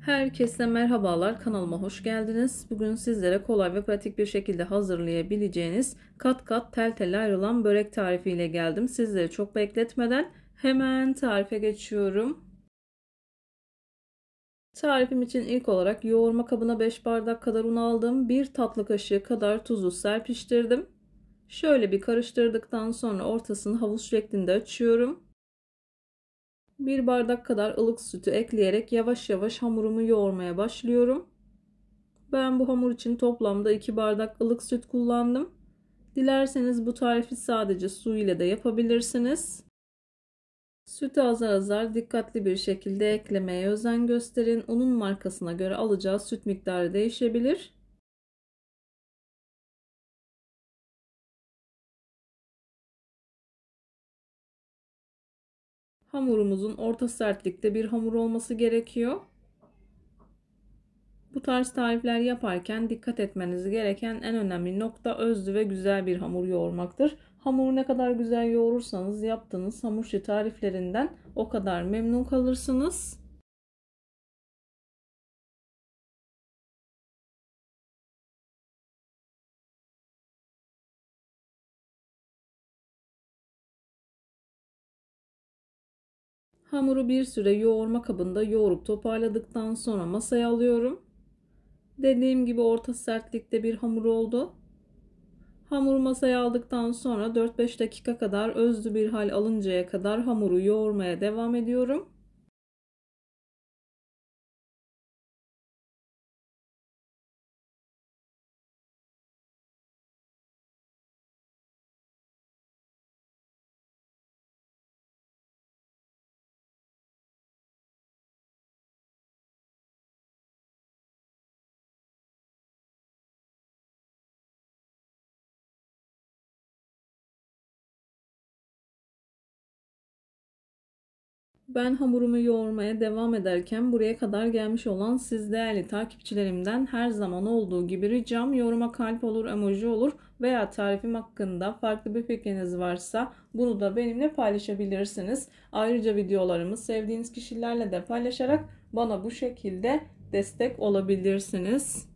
Herkese merhabalar, kanalıma hoş geldiniz. Bugün sizlere kolay ve pratik bir şekilde hazırlayabileceğiniz kat kat tel tel ayrılan börek tarifiyle geldim. Sizleri çok bekletmeden hemen tarife geçiyorum. Tarifim için ilk olarak yoğurma kabına 5 bardak kadar un aldım. 1 tatlı kaşığı kadar tuzu serpiştirdim. Şöyle bir karıştırdıktan sonra ortasını havuç şeklinde açıyorum. 1 bardak kadar ılık sütü ekleyerek yavaş yavaş hamurumu yoğurmaya başlıyorum. Ben bu hamur için toplamda 2 bardak ılık süt kullandım. Dilerseniz bu tarifi sadece su ile de yapabilirsiniz. Sütü azar azar dikkatli bir şekilde eklemeye özen gösterin. Unun markasına göre alacağı süt miktarı değişebilir. Hamurumuzun orta sertlikte bir hamur olması gerekiyor. Bu tarz tarifler yaparken dikkat etmeniz gereken en önemli nokta özlü ve güzel bir hamur yoğurmaktır. Hamuru ne kadar güzel yoğurursanız yaptığınız hamur işi tariflerinden o kadar memnun kalırsınız. Hamuru bir süre yoğurma kabında yoğurup toparladıktan sonra masaya alıyorum. Dediğim gibi orta sertlikte bir hamur oldu. Hamuru masaya aldıktan sonra 4-5 dakika kadar özlü bir hal alıncaya kadar hamuru yoğurmaya devam ediyorum. Ben hamurumu yoğurmaya devam ederken buraya kadar gelmiş olan siz değerli takipçilerimden her zaman olduğu gibi ricam yoruma kalp olur, emoji olur veya tarifim hakkında farklı bir fikriniz varsa bunu da benimle paylaşabilirsiniz. Ayrıca videolarımı sevdiğiniz kişilerle de paylaşarak bana bu şekilde destek olabilirsiniz.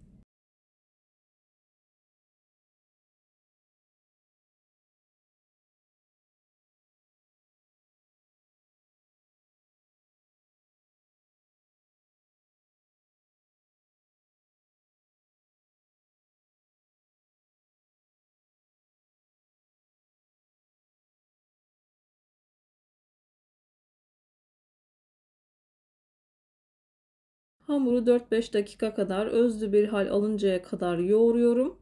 Hamuru 4-5 dakika kadar özlü bir hal alıncaya kadar yoğuruyorum.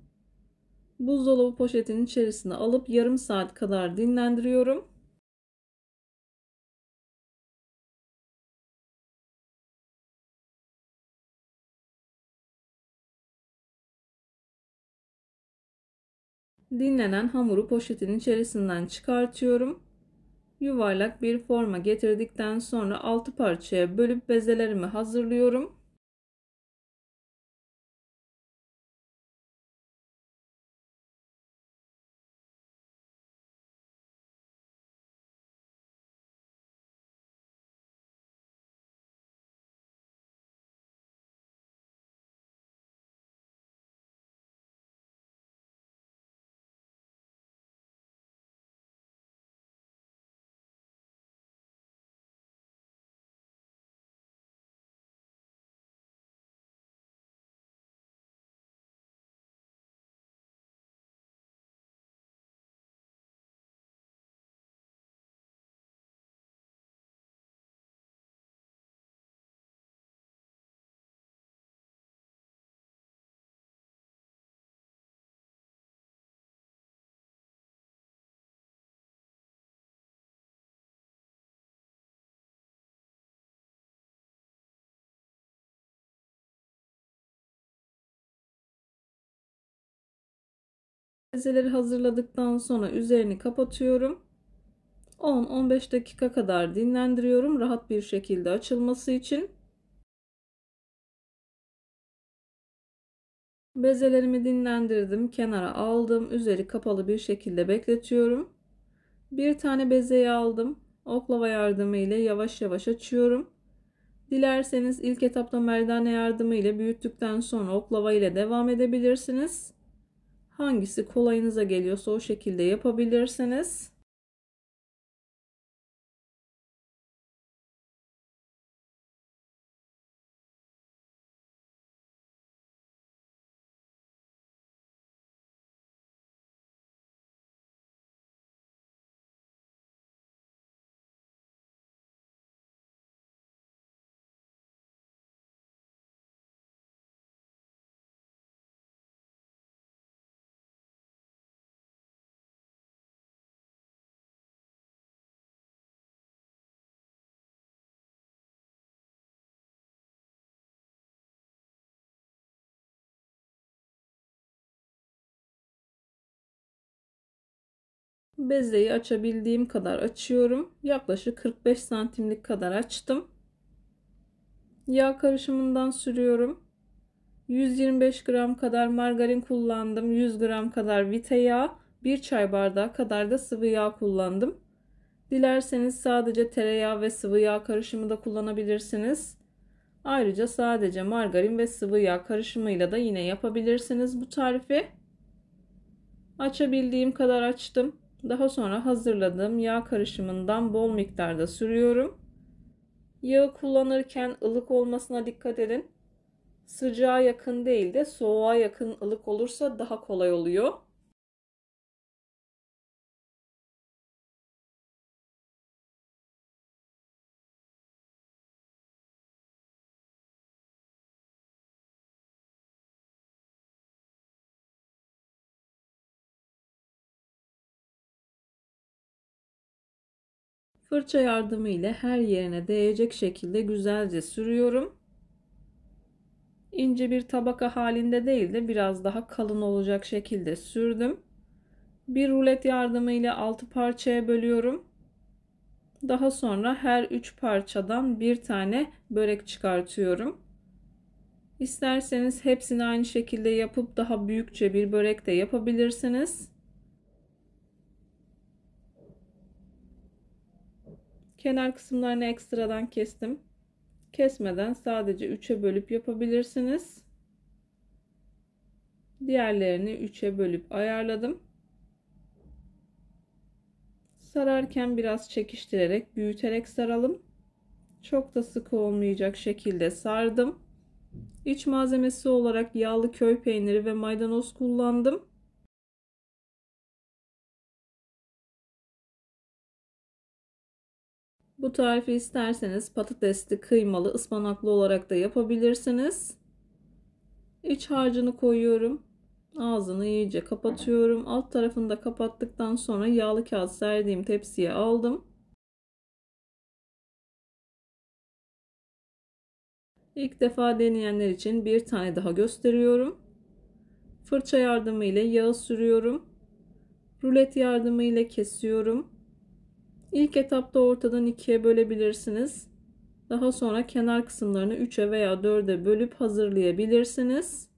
Buzdolabı poşetinin içerisine alıp yarım saat kadar dinlendiriyorum. Dinlenen hamuru poşetin içerisinden çıkartıyorum. Yuvarlak bir forma getirdikten sonra 6 parçaya bölüp bezelerimi hazırlıyorum. Bezeleri hazırladıktan sonra üzerini kapatıyorum. 10-15 dakika kadar dinlendiriyorum rahat bir şekilde açılması için. Bezelerimi dinlendirdim, kenara aldım. Üzeri kapalı bir şekilde bekletiyorum. Bir tane bezeyi aldım. Oklava yardımı ile yavaş yavaş açıyorum. Dilerseniz ilk etapta merdane yardımı ile büyüttükten sonra oklava ile devam edebilirsiniz. Hangisi kolayınıza geliyorsa o şekilde yapabilirsiniz. Bezeyi açabildiğim kadar açıyorum. Yaklaşık 45 santimlik kadar açtım. Yağ karışımından sürüyorum. 125 gram kadar margarin kullandım. 100 gram kadar vite yağ, 1 çay bardağı kadar da sıvı yağ kullandım. Dilerseniz sadece tereyağı ve sıvı yağ karışımı da kullanabilirsiniz. Ayrıca sadece margarin ve sıvı yağ karışımıyla da yine yapabilirsiniz bu tarifi. Açabildiğim kadar açtım. Daha sonra hazırladığım yağ karışımından bol miktarda sürüyorum. Yağı kullanırken ılık olmasına dikkat edin. Sıcağa yakın değil de soğuğa yakın ılık olursa daha kolay oluyor. Fırça yardımı ile her yerine değecek şekilde güzelce sürüyorum. İnce bir tabaka halinde değil de biraz daha kalın olacak şekilde sürdüm. Bir rulet yardımı ile 6 parçaya bölüyorum. Daha sonra her 3 parçadan bir tane börek çıkartıyorum. İsterseniz hepsini aynı şekilde yapıp daha büyükçe bir börek de yapabilirsiniz. Kenar kısımlarını ekstradan kestim. Kesmeden sadece 3'e bölüp yapabilirsiniz. Diğerlerini 3'e bölüp ayarladım. Sararken biraz çekiştirerek, büyüterek saralım. Çok da sıkı olmayacak şekilde sardım. İç malzemesi olarak yağlı köy peyniri ve maydanoz kullandım. Bu tarifi isterseniz patatesli, kıymalı, ıspanaklı olarak da yapabilirsiniz. İç harcını koyuyorum. Ağzını iyice kapatıyorum. Alt tarafını da kapattıktan sonra yağlı kağıt serdiğim tepsiye aldım. İlk defa deneyenler için bir tane daha gösteriyorum. Fırça yardımı ile yağı sürüyorum. Rulet yardımı ile kesiyorum. İlk etapta ortadan ikiye bölebilirsiniz. Daha sonra kenar kısımlarını 3'e veya 4'e bölüp hazırlayabilirsiniz.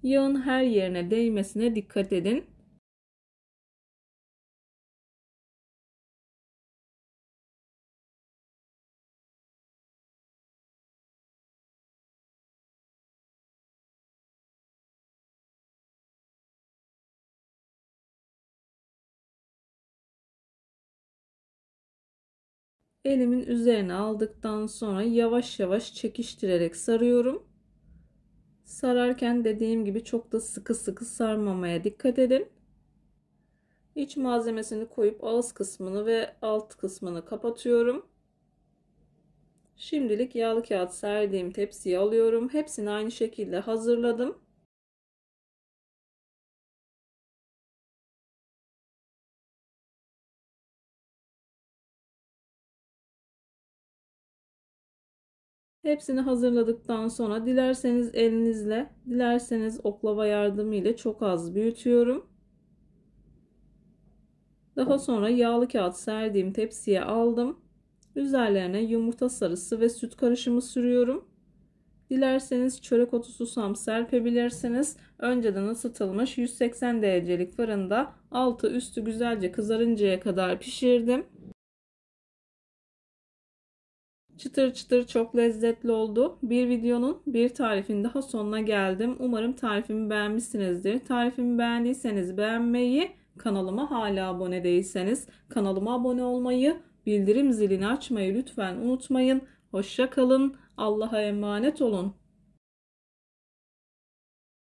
Yağın her yerine değmesine dikkat edin. Elimin üzerine aldıktan sonra yavaş yavaş çekiştirerek sarıyorum. Sararken dediğim gibi çok da sıkı sıkı sarmamaya dikkat edin. İç malzemesini koyup ağız kısmını ve alt kısmını kapatıyorum. Şimdilik yağlı kağıt serdiğim tepsiye alıyorum. Hepsini aynı şekilde hazırladım. Hepsini hazırladıktan sonra dilerseniz elinizle, dilerseniz oklava yardımı ile çok az büyütüyorum. Daha sonra yağlı kağıt serdiğim tepsiye aldım. Üzerlerine yumurta sarısı ve süt karışımı sürüyorum. Dilerseniz çörek otu, susam serpebilirsiniz. Önceden ısıtılmış 180 derecelik fırında altı üstü güzelce kızarıncaya kadar pişirdim. Çıtır çıtır çok lezzetli oldu. Bir videonun bir tarifin daha sonuna geldim. Umarım tarifimi beğenmişsinizdir. Tarifimi beğendiyseniz beğenmeyi, kanalıma hala abone değilseniz kanalıma abone olmayı, bildirim zilini açmayı lütfen unutmayın. Hoşça kalın. Allah'a emanet olun.